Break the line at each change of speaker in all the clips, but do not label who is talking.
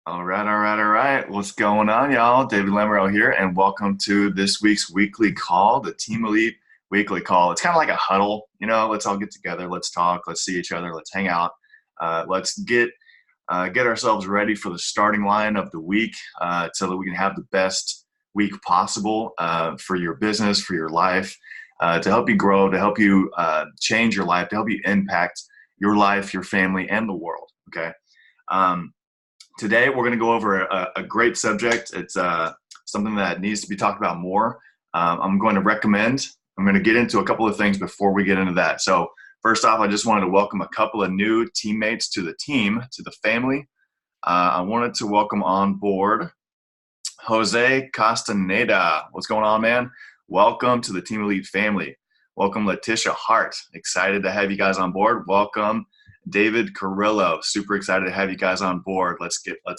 All right, all right, all right. What's going on, y'all? David Lamoureux here, and welcome to this week's weekly call, the Team Elite weekly call. It's kind of like a huddle, let's all get together, let's talk, let's see each other, let's hang out, let's get ourselves ready for the starting line of the week so that we can have the best week possible for your business, for your life, to help you grow, to help you change your life, to help you impact your life, your family, and the world, okay? Um, Today, we're going to go over a great subject. It's something that needs to be talked about more. I'm going to recommend, I'm going to get into a couple of things before we get into that. So first off, I just wanted to welcome a couple of new teammates to the team, to the family. I wanted to welcome on board Jose Castaneda. What's going on, man? Welcome to the Team Elite family. Welcome, Letitia Hart. Excited to have you guys on board. Welcome, David Carrillo. Super excited to have you guys on board. Let's get you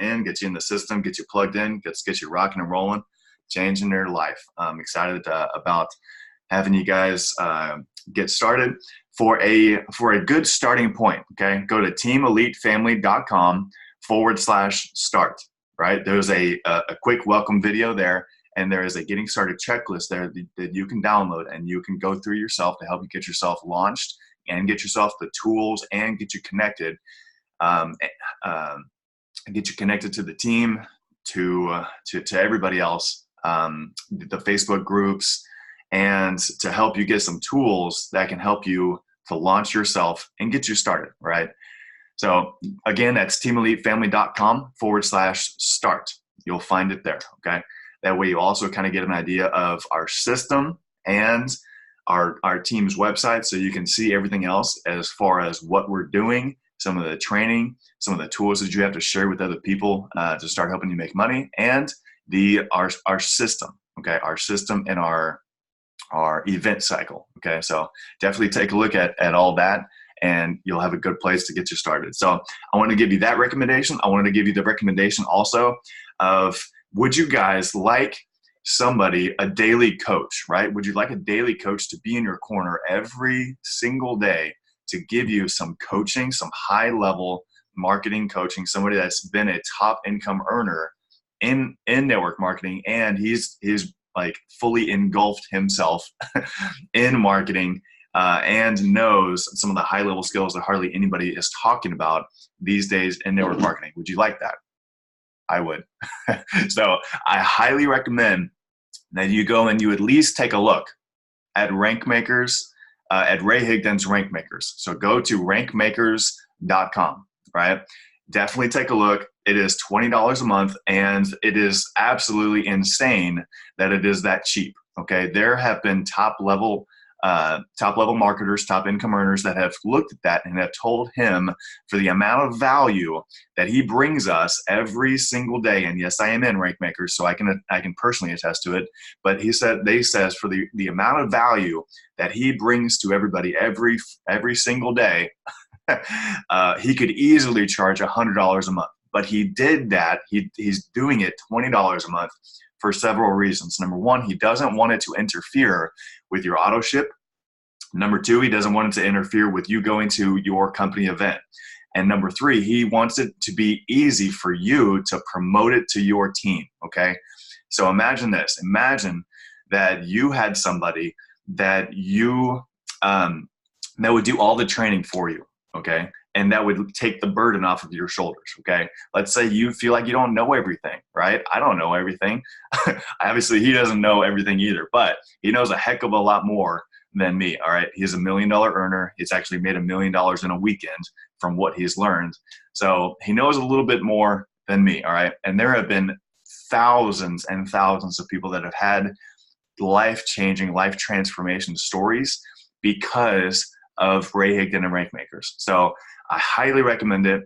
in, get you in the system, get you plugged in, get you rocking and rolling, changing their life. I'm excited about having you guys get started. For a good starting point, okay, go to teamelitefamily.com/start. Right, there's a quick welcome video there, and there is a getting started checklist there that you can download, and you can go through yourself to help you get yourself launched and get yourself the tools and get you connected, um, get you connected to the team, to everybody else, the Facebook groups, and to help you get some tools that can help you to launch yourself and get you started, right? So again, that's teamelitefamily.com/start. You'll find it there, okay? That way you also kind of get an idea of our system and our team's website, so you can see everything else as far as what we're doing, some of the training, some of the tools that you have to share with other people to start helping you make money, and our system, okay? Our system and our event cycle, okay? So definitely take a look at all that, and you'll have a good place to get you started. So I want to give you that recommendation. I wanted to give you the recommendation also of, would you guys like somebody, a daily coach, right? Would you like a daily coach to be in your corner every single day to give you some coaching, some high level marketing coaching, somebody that's been a top income earner in network marketing, and he's like fully engulfed himself in marketing, and knows some of the high level skills that hardly anybody is talking about these days in network marketing? Would you like that? I would. So I highly recommend that you go and you at least take a look at RankMakers, at Ray Higdon's RankMakers. So go to rankmakers.com, right? Definitely take a look. It is $20 a month, and it is absolutely insane that it is that cheap. Okay, there have been top level marketers, top income earners that have looked at that and have told him, for the amount of value that he brings us every single day. And yes, I am in Rank Makers, so I can personally attest to it. But they says for the amount of value that he brings to everybody every single day, he could easily charge $100 a month. But he did that. He's doing it $20 a month for several reasons. Number one, he doesn't want it to interfere with your auto ship. Number two, he doesn't want it to interfere with you going to your company event. And number three, he wants it to be easy for you to promote it to your team, okay? So imagine this. Imagine that you had somebody that that would do all the training for you, okay? And that would take the burden off of your shoulders, okay? Let's say you feel like you don't know everything, right? I don't know everything. Obviously, he doesn't know everything either, but he knows a heck of a lot more than me, all right? He's $1 million earner. He's actually made $1 million in a weekend from what he's learned. So he knows a little bit more than me, all right? And there have been thousands and thousands of people that have had life-changing, life transformation stories because of Ray Higdon and RankMakers. So I highly recommend it.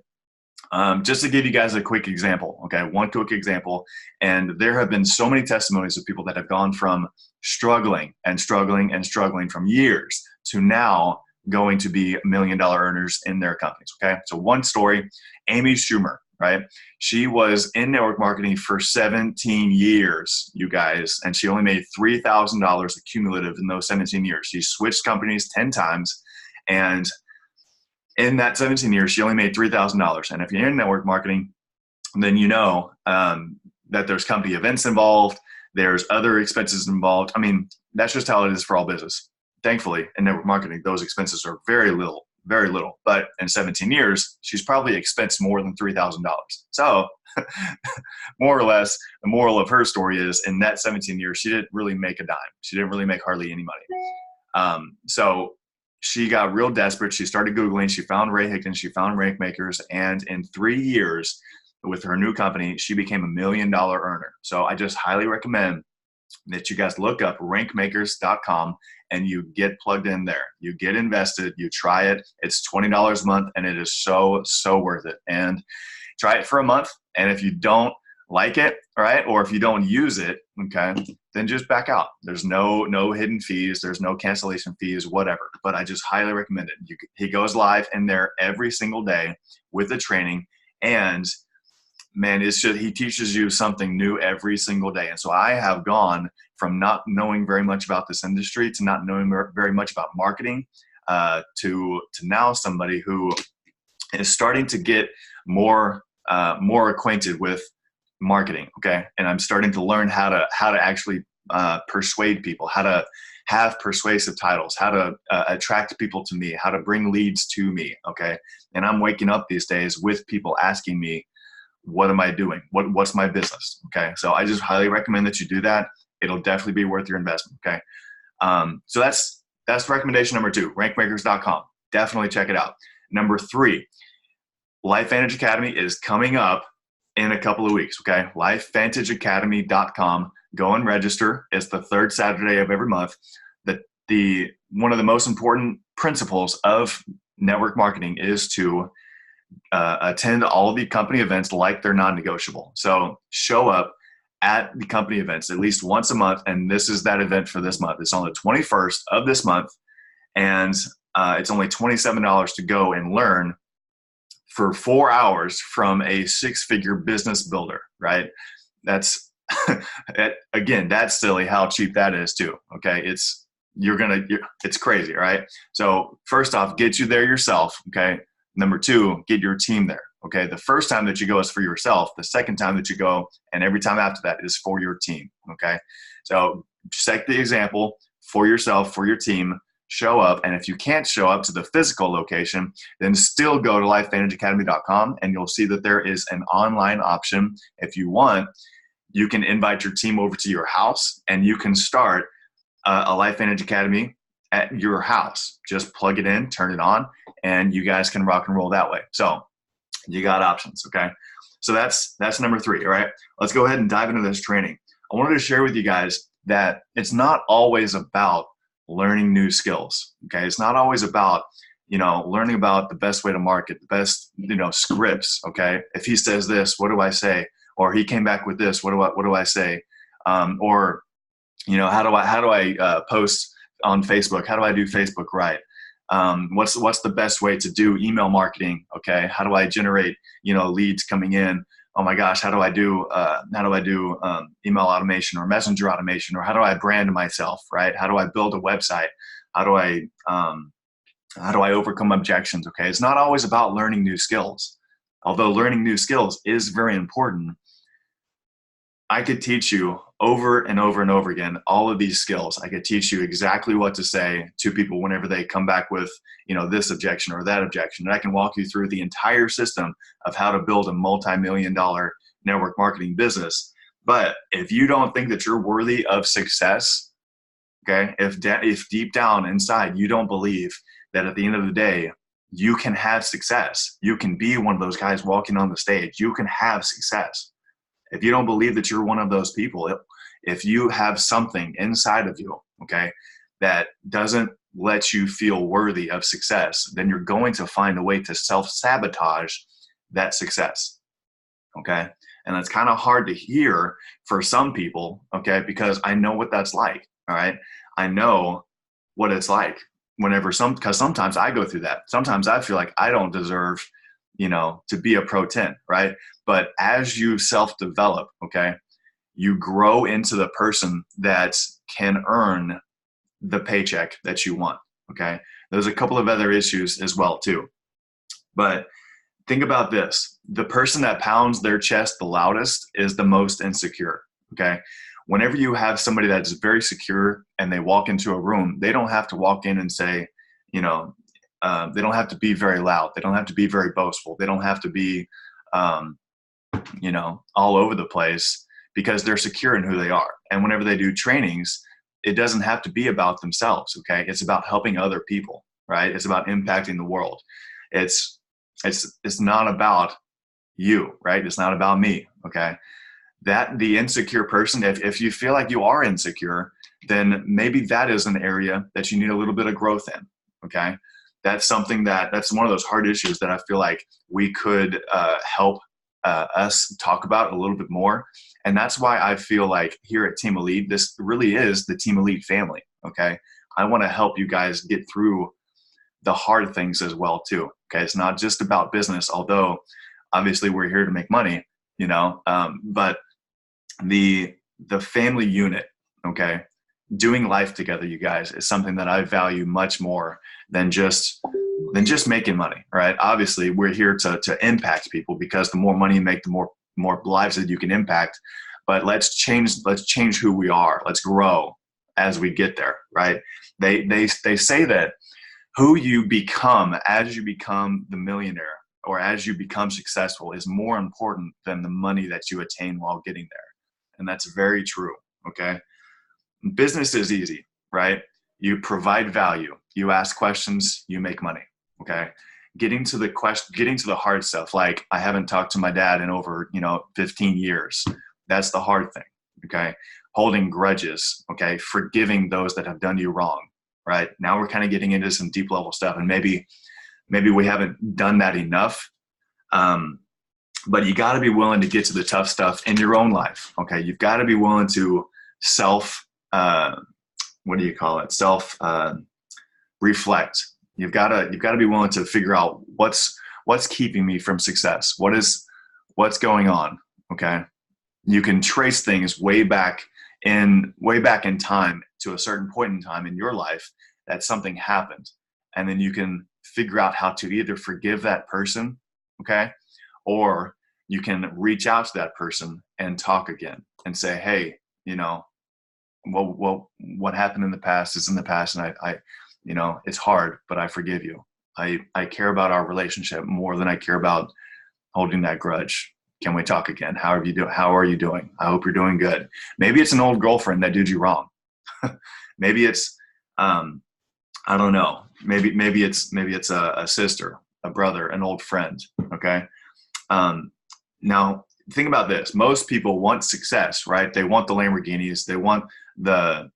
Just to give you guys a quick example, okay, one quick example, and there have been so many testimonies of people that have gone from struggling and struggling and struggling from years to now going to be $1 million earners in their companies, okay? So one story, Amy Schumer, right? She was in network marketing for 17 years, you guys, and she only made $3,000 cumulative in those 17 years. She switched companies 10 times, and In that 17 years, she only made $3,000. And if you're in network marketing, then you know that there's company events involved. There's other expenses involved. I mean, that's just how it is for all business. Thankfully, in network marketing, those expenses are very little, very little. But in 17 years, she's probably expensed more than $3,000. So more or less, the moral of her story is in that 17 years, she didn't really make a dime. She didn't really make hardly any money. So she got real desperate. She started Googling. She found Ray Higgins. She found Rankmakers. And in 3 years with her new company, she became $1 million earner. So I just highly recommend that you guys look up rankmakers.com and you get plugged in there. You get invested. You try it. It's $20 a month, and it is so, so worth it. And try it for a month. And if you don't like it, right, or if you don't use it, okay, then just back out. There's no hidden fees. There's no cancellation fees, whatever. But I just highly recommend it. He goes live in there every single day with the training, and man, it's just, he teaches you something new every single day. And so I have gone from not knowing very much about this industry to not knowing very much about marketing to now somebody who is starting to get more acquainted with marketing. Okay. And I'm starting to learn how to actually persuade people, how to have persuasive titles, how to attract people to me, how to bring leads to me. Okay. And I'm waking up these days with people asking me, what am I doing? What's my business? Okay. So I just highly recommend that you do that. It'll definitely be worth your investment. Okay. So that's recommendation number 2, rankmakers.com. Definitely check it out. Number 3, LifeVantage Academy is coming up in a couple of weeks. Okay. LifeVantageAcademy.com. Go and register. It's the 3rd Saturday of every month. One of the most important principles of network marketing is to attend all of the company events like they're non-negotiable. So show up at the company events at least once a month. And this is that event for this month. It's on the 21st of this month. And it's only $27 to go and learn for 4 hours from a 6-figure business builder, right? That's, again, that's silly how cheap that is too. Okay. It's crazy, right? So first off, get you there yourself. Okay. Number 2, get your team there. Okay. The first time that you go is for yourself. The second time that you go and every time after that is for your team. Okay. So set the example for yourself, for your team, show up. And if you can't show up to the physical location, then still go to lifevantageacademy.com and you'll see that there is an online option. If you want, you can invite your team over to your house and you can start a LifeVantage Academy at your house. Just plug it in, turn it on, and you guys can rock and roll that way. So you got options, okay? So that's number 3, all right? Let's go ahead and dive into this training. I wanted to share with you guys that it's not always about learning new skills, okay? It's not always about, learning about the best way to market, the best, scripts, okay? If he says this, what do I say? Or he came back with this, what do I say? Or, how do I post on Facebook? How do I do Facebook right? What's the best way to do email marketing? Okay. How do I generate, leads coming in? Oh my gosh. How do I do email automation or messenger automation? Or how do I brand myself? Right. How do I build a website? How do I overcome objections? Okay. It's not always about learning new skills, although learning new skills is very important. I could teach you over and over and over again all of these skills. I could teach you exactly what to say to people whenever they come back with, this objection or that objection. And I can walk you through the entire system of how to build a multi-million-dollar network marketing business. But if you don't think that you're worthy of success, okay, if deep down inside you don't believe that at the end of the day you can have success, you can be one of those guys walking on the stage, you can have success. If you don't believe that you're one of those people, if you have something inside of you, okay, that doesn't let you feel worthy of success, then you're going to find a way to self-sabotage that success, okay? And that's kind of hard to hear for some people, okay, because I know what that's like, all right? I know what it's like because sometimes I go through that. Sometimes I feel like I don't deserve to be a Pro 10, right? But as you self-develop, okay, you grow into the person that can earn the paycheck that you want, okay? There's a couple of other issues as well, too. But think about this. The person that pounds their chest the loudest is the most insecure. Okay. Whenever you have somebody that's very secure and they walk into a room, they don't have to walk in and say, you know, they don't have to be very loud. They don't have to be very boastful. They don't have to be, um, all over the place, because they're secure in who they are. And whenever they do trainings, it doesn't have to be about themselves. Okay. It's about helping other people, right? It's about impacting the world. It's not about you, right? It's not about me. Okay. That the insecure person, if you feel like you are insecure, then maybe that is an area that you need a little bit of growth in. Okay. That's one of those hard issues that I feel like we could help us talk about a little bit more. And that's why I feel like here at Team Elite, this really is the Team Elite family. Okay. I want to help you guys get through the hard things as well too. Okay. It's not just about business, although obviously we're here to make money, but the family unit, okay, doing life together, you guys, is something that I value much more than just making money. Right. Obviously we're here to impact people, because the more money you make, the more lives that you can impact. But let's change who we are. Let's grow as we get there. Right. They say that who you become as you become the millionaire, or as you become successful, is more important than the money that you attain while getting there. And that's very true. Okay. Business is easy, right? You provide value, you ask questions, you make money. Okay. Getting to the hard stuff, like I haven't talked to my dad in over 15 years. That's the hard thing. Okay. Holding grudges. Okay. Forgiving those that have done you wrong. Right. Now we're kind of getting into some deep level stuff, and maybe we haven't done that enough. But you got to be willing to get to the tough stuff in your own life. Okay. You've got to be willing to self reflect. You've got to be willing to figure out what's keeping me from success. What's going on. Okay. You can trace things way back in time to a certain point in time in your life that something happened. And then you can figure out how to either forgive that person. Okay. Or you can reach out to that person and talk again and say, hey, what happened in the past is in the past. And I it's hard, but I forgive you. I care about our relationship more than I care about holding that grudge. Can we talk again? How are you doing? I hope you're doing good. Maybe it's an old girlfriend that did you wrong. Maybe it's, I don't know. Maybe it's a sister, a brother, an old friend. Okay. Now think about this. Most people want success, right? They want the Lamborghinis. They want the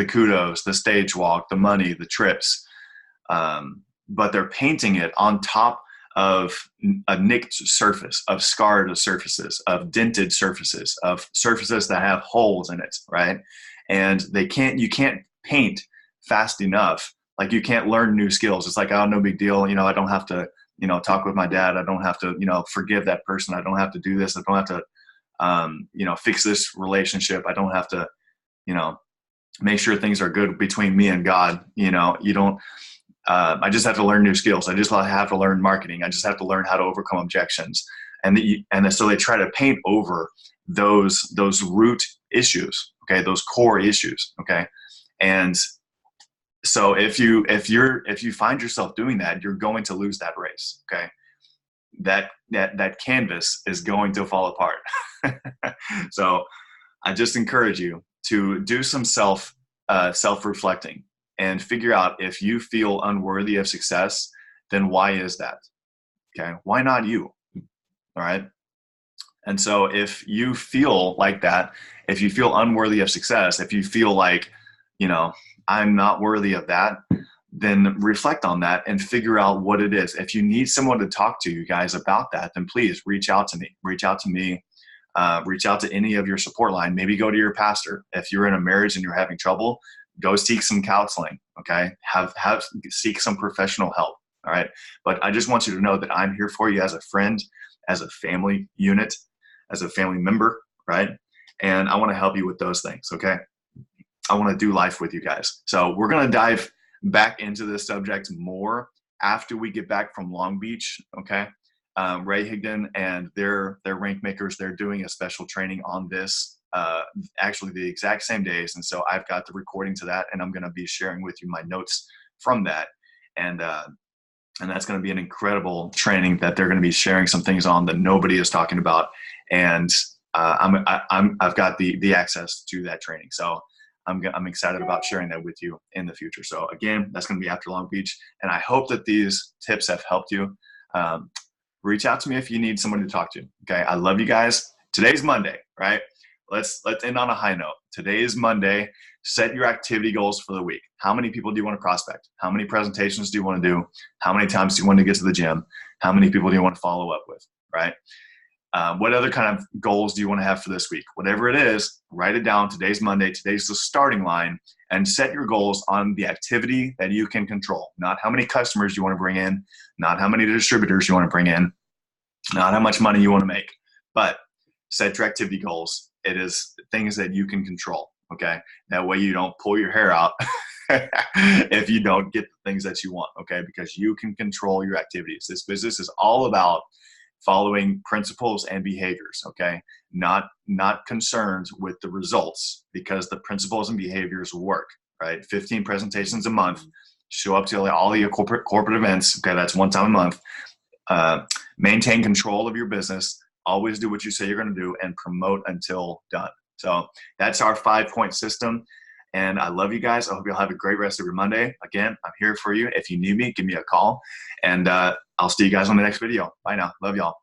kudos, the stage walk, the money, the trips. But they're painting it on top of a nicked surface, of scarred surfaces, of dented surfaces, of surfaces that have holes in it, right? And you can't paint fast enough. Like you can't learn new skills. It's like, oh, no big deal. I don't have to, talk with my dad. I don't have to, forgive that person. I don't have to do this. I don't have to, fix this relationship. I don't have to, make sure things are good between me and God. You don't, I just have to learn new skills. I just have to learn marketing. I just have to learn how to overcome objections. And so they try to paint over those root issues. Okay. Those core issues. Okay. And so if you find yourself doing that, you're going to lose that race. Okay. That canvas is going to fall apart. So I just encourage you to do some self-reflecting and figure out, if you feel unworthy of success, then why is that? Okay. Why not you? All right. And so if you feel like that, if you feel unworthy of success, if you feel like, I'm not worthy of that, then reflect on that and figure out what it is. If you need someone to talk to you guys about that, then please reach out to me. Reach out to any of your support line. Maybe go to your pastor. If you're in a marriage and you're having trouble, go seek some counseling. Okay. Seek some professional help. All right. But I just want you to know that I'm here for you as a friend, as a family unit, as a family member. Right. And I want to help you with those things. Okay. I want to do life with you guys. So we're going to dive back into this subject more after we get back from Long Beach, okay, Ray Higdon and their rank makers, they're doing a special training on this, actually the exact same days. And so I've got the recording to that, and I'm going to be sharing with you my notes from that. And that's going to be an incredible training that they're going to be sharing some things on that nobody is talking about. And I've got the access to that training. So I'm excited about sharing that with you in the future. So again, that's going to be after Long Beach. And I hope that these tips have helped you. Reach out to me if you need somebody to talk to. Okay. I love you guys. Today's Monday, right? Let's end on a high note. Today is Monday. Set your activity goals for the week. How many people do you want to prospect? How many presentations do you want to do? How many times do you want to get to the gym? How many people do you want to follow up with, right? What other kind of goals do you want to have for this week? Whatever it is, write it down. Today's Monday. Today's the starting line, and set your goals on the activity that you can control. Not how many customers you want to bring in, not how many distributors you want to bring in, not how much money you want to make, but set your activity goals. It is things that you can control. Okay. That way you don't pull your hair out if you don't get the things that you want. Okay. Because you can control your activities. This business is all about following principles and behaviors. Okay. Not concerned with the results, because the principles and behaviors work, right? 15 presentations a month, show up to all your corporate events. Okay. That's one time a month. Maintain control of your business. Always do what you say you're going to do, and promote until done. So that's our 5-point system. And I love you guys. I hope you'll have a great rest of your Monday. Again, I'm here for you. If you need me, give me a call. And I'll see you guys on the next video. Bye now. Love y'all.